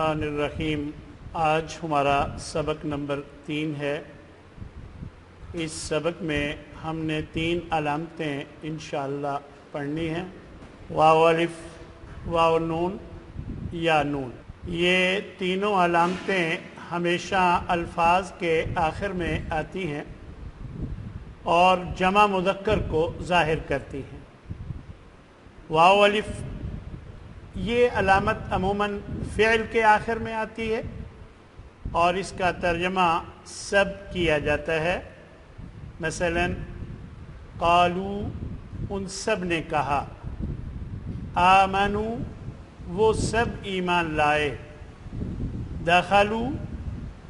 الرحمن الرحیم۔ آج ہمارا سبق نمبر 3 ہے۔ اس سبق میں ہم نے 3 علامتیں انشاءاللہ پڑھنی ہیں، واو الف، واو نون یا نون۔ یہ تینوں علامتیں ہمیشہ الفاظ کے آخر میں آتی ہیں اور جمع مذکر کو ظاہر کرتی ہیں۔ واو الف یہ علامت عموماً فعل کے آخر میں آتی ہے اور اس کا ترجمہ سب کیا جاتا ہے۔ مثلا قالو ان سب نے کہا، آمنو وہ سب ایمان لائے، دخلو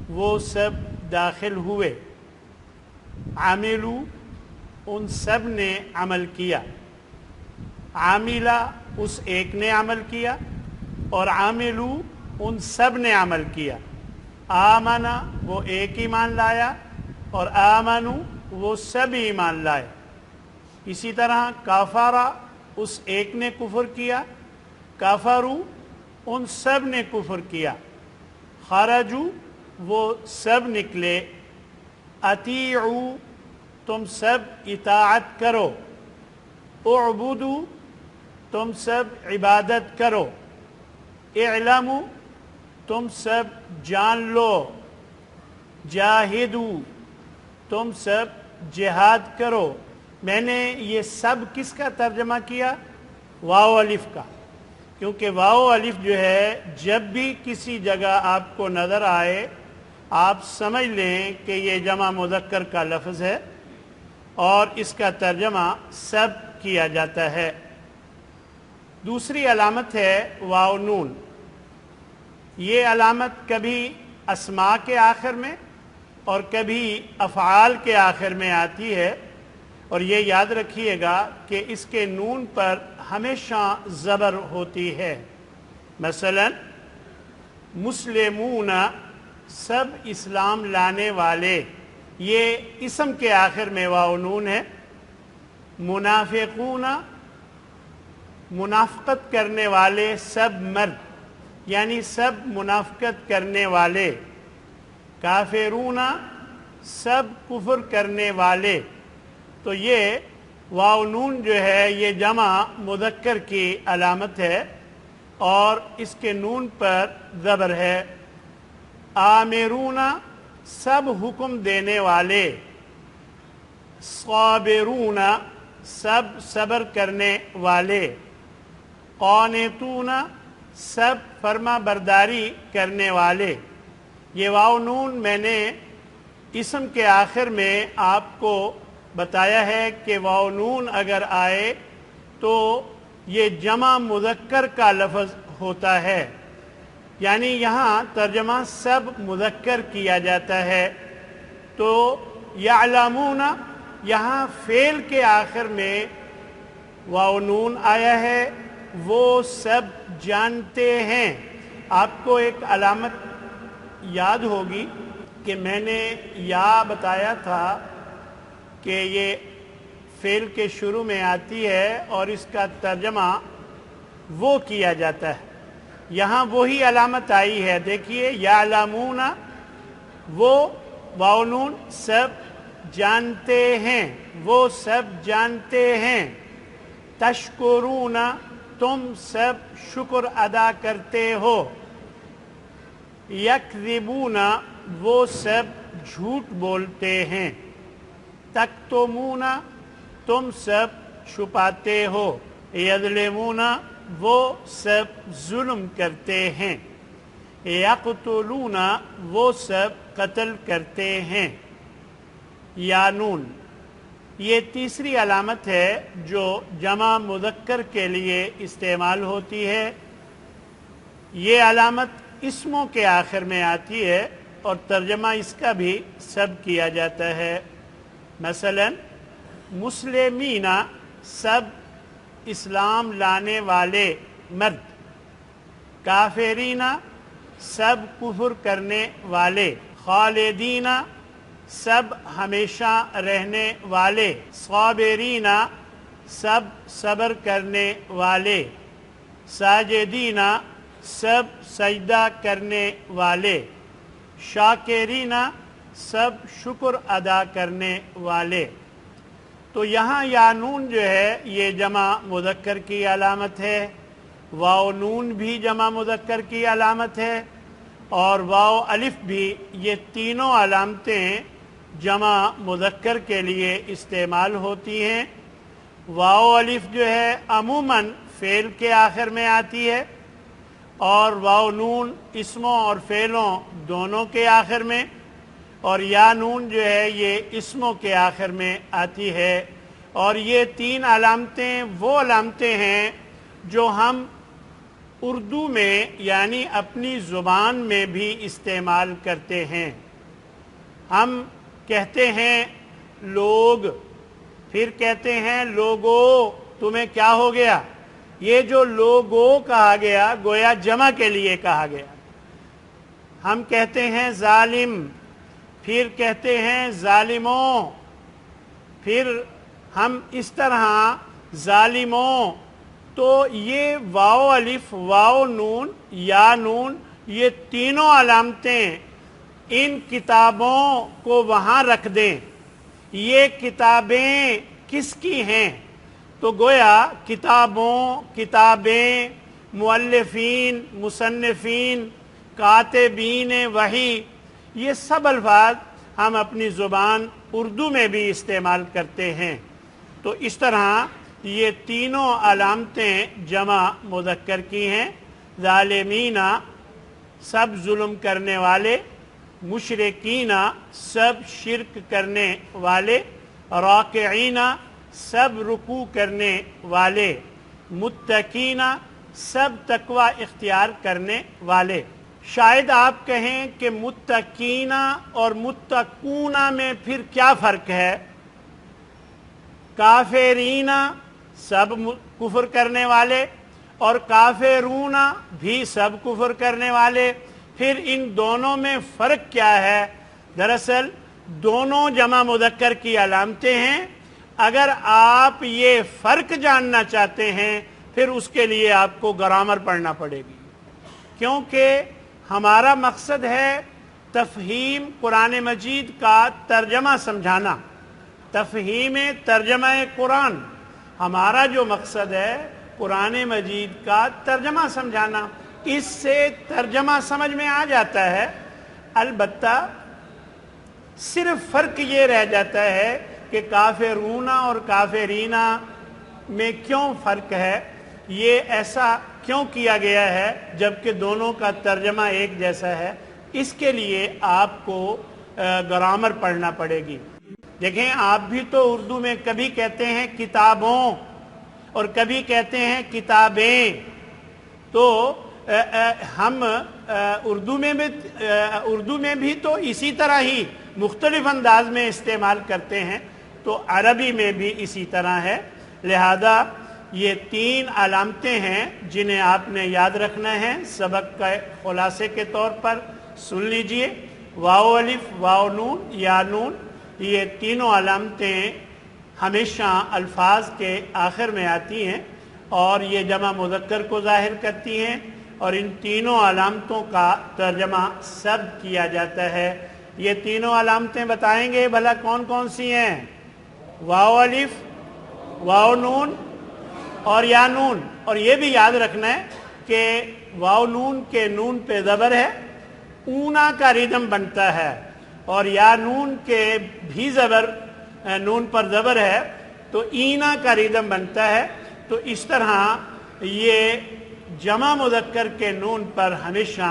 وہ سب داخل ہوئے، عملو ان سب نے عمل کیا، عاملہ اس ایک نے عمل کیا اور عاملو ان سب نے عمل کیا، آمنا وہ ایک ایمان لایا اور آمنو وہ سب ایمان لائے۔ اسی طرح کافارا اس ایک نے کفر کیا، کافرو ان سب نے کفر کیا، خرجو وہ سب نکلے، اطیعو تم سب اطاعت کرو، اعبدو تم سب عبادت کرو، اعلمو تم سب جان لو، جاہدو تم سب جہاد کرو۔ میں نے یہ سب کس کا ترجمہ کیا؟ واو الف کا، کیونکہ واو الف جو ہے جب بھی کسی جگہ آپ کو نظر آئے آپ سمجھ لیں کہ یہ جمع مذکر کا لفظ ہے اور اس کا ترجمہ سب کیا جاتا ہے۔ دوسری علامت ہے واو نون۔ یہ علامت کبھی اسماء کے آخر میں اور کبھی افعال کے آخر میں آتی ہے، اور یہ یاد رکھیے گا کہ اس کے نون پر ہمیشہ زبر ہوتی ہے۔ مثلا مسلمون سب اسلام لانے والے، یہ اسم کے آخر میں واو نون ہے۔ منافقون منافقت کرنے والے سب مرد، یعنی سب منافقت کرنے والے۔ کافرون سب کفر کرنے والے۔ تو یہ واو نون جو ہے یہ جمع مذکر کی علامت ہے اور اس کے نون پر زبر ہے۔ آمرون سب حکم دینے والے، صابرون سب صبر کرنے والے، قانتون سب فرما برداری کرنے والے۔ یہ واو نون میں نے اسم کے آخر میں آپ کو بتایا ہے کہ واو نون اگر آئے تو یہ جمع مذکر کا لفظ ہوتا ہے، یعنی یہاں ترجمہ سب مذکر کیا جاتا ہے۔ تو یعلمون یہاں فعل کے آخر میں واو نون آیا ہے، وہ سب جانتے ہیں۔ آپ کو ایک علامت یاد ہوگی کہ میں نے یا بتایا تھا کہ یہ فعل کے شروع میں آتی ہے اور اس کا ترجمہ وہ کیا جاتا ہے۔ یہاں وہی علامت آئی ہے، دیکھیے یعلمون وہ واو نون سب جانتے ہیں، وہ سب جانتے ہیں۔ تشکرون تم سب شکر ادا کرتے ہو۔ یکذبون وہ سب جھوٹ بولتے ہیں۔ تکتمون تم سب چھپاتے ہو۔ یظلمون وہ سب ظلم کرتے ہیں۔ یقتلون وہ سب قتل کرتے ہیں۔ یا نون یہ تیسری علامت ہے جو جمع مذکر کے لیے استعمال ہوتی ہے۔ یہ علامت اسموں کے آخر میں آتی ہے اور ترجمہ اس کا بھی سب کیا جاتا ہے۔ مثلا مسلمین سب اسلام لانے والے مرد، کافرین سب کفر کرنے والے، خالدین سب ہمیشہ رہنے والے، صابرین سب صبر کرنے والے، ساجدین सब सजदा करने वाले, शाकिरीना सब शुक्र अदा करने वाले। तो यहाँ या नून जो है ये जमा मुज़क्कर की अलामत है, वाव नून भी जमा मुज़क्कर की अलामत है, और वाव अलिफ भी, ये तीनों अलामतें जमा मुज़क्कर के लिए इस्तेमाल होती हैं। वाव अलिफ जो है अमूमन फ़ेल के आखिर में आती है, और वाव नून इस्मों और फ़ेलों दोनों के आखिर में, और या नून जो है ये इस्मों के आखिर में आती है। और ये तीन अलामतें वो अलामतें हैं जो हम उर्दू में यानी अपनी ज़ुबान में भी इस्तेमाल करते हैं। हम कहते हैं लोग, फिर कहते हैं लोगो, तुम्हें क्या हो गया। ये जो लोगो कहा गया गोया जमा के लिए कहा गया। हम कहते हैं जालिम, फिर कहते हैं जालिमों, फिर हम इस तरह जालिमों। तो ये वाव अलिफ, वाव नून, या नून, ये तीनों अलामतें इन किताबों को वहाँ रख दें। ये किताबें किसकी हैं, तो गोया किताबों, किताबें, मुअल्लिफीन, मुसन्निफीन, कातिबीन वही, ये सब अल्फाज हम अपनी ज़ुबान उर्दू में भी इस्तेमाल करते हैं। तो इस तरह ये तीनों अलामतें जमा मुज़क्कर की हैं। ज़ालिमीना सब जुल्म करने वाले, मुशरिकीना सब शिरक करने वाले, राकिईना सब रुकू करने वाले, मुत्तकीना सब तकवा इख्तियार करने वाले। शायद आप कहें कि मुत्तकीना और मुत्तकूना में फिर क्या फ़र्क है। काफिरीना सब कुफ्र करने वाले, और काफिरूना भी सब कुफ्र करने वाले। फिर इन दोनों में फ़र्क क्या है। दरअसल दोनों जमा मुज़क्कर की अलामतें हैं। अगर आप ये फ़र्क जानना चाहते हैं फिर उसके लिए आपको ग्रामर पढ़ना पड़ेगी, क्योंकि हमारा मकसद है तफ़हीम कुरान मजीद का तर्जमा समझाना। तफ़हीम तर्जमा कुरान, हमारा जो मकसद है कुरान मजीद का तर्जमा समझाना। इससे तर्जमा समझ में आ जाता है। अलबत्ता सिर्फ फ़र्क ये रह जाता है कि काफिरूना और काफिरीना में क्यों फ़र्क है, ये ऐसा क्यों किया गया है जबकि दोनों का तर्जमा एक जैसा है। इसके लिए आपको ग्रामर पढ़ना पड़ेगी। देखें, आप भी तो उर्दू में कभी कहते हैं किताबों और कभी कहते हैं किताबें। तो हम उर्दू में भी तो इसी तरह ही मुख्तलिफ अंदाज में इस्तेमाल करते हैं, तो अरबी में भी इसी तरह है। लिहाजा ये तीन अलामतें हैं जिन्हें आपने याद रखना है। सबक के खुलासे के तौर पर सुन लीजिए। वाव अलिफ, वाव नून, या नून, ये तीनों अलामतें हमेशा अल्फाज के आखिर में आती हैं और ये जमा मुज़क्कर को ज़ाहिर करती हैं, और इन तीनों अलामतों का तर्जमा सब किया जाता है। ये तीनों अलामतें बताएंगे भला कौन कौन सी हैं। वाव अलिफ, वाव नून और या नून। और ये भी याद रखना है कि वाव नून के नून पे ज़बर है, ऊना का रिदम बनता है, और या नून के भी ज़बर, नून पर ज़बर है तो ईना का रिदम बनता है। तो इस तरह ये जमा मुज़क्कर के नून पर हमेशा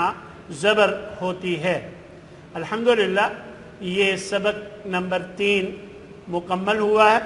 ज़बर होती है। अल्हम्दुलिल्लाह ये सबक नंबर 3 मुकम्मल हुआ है।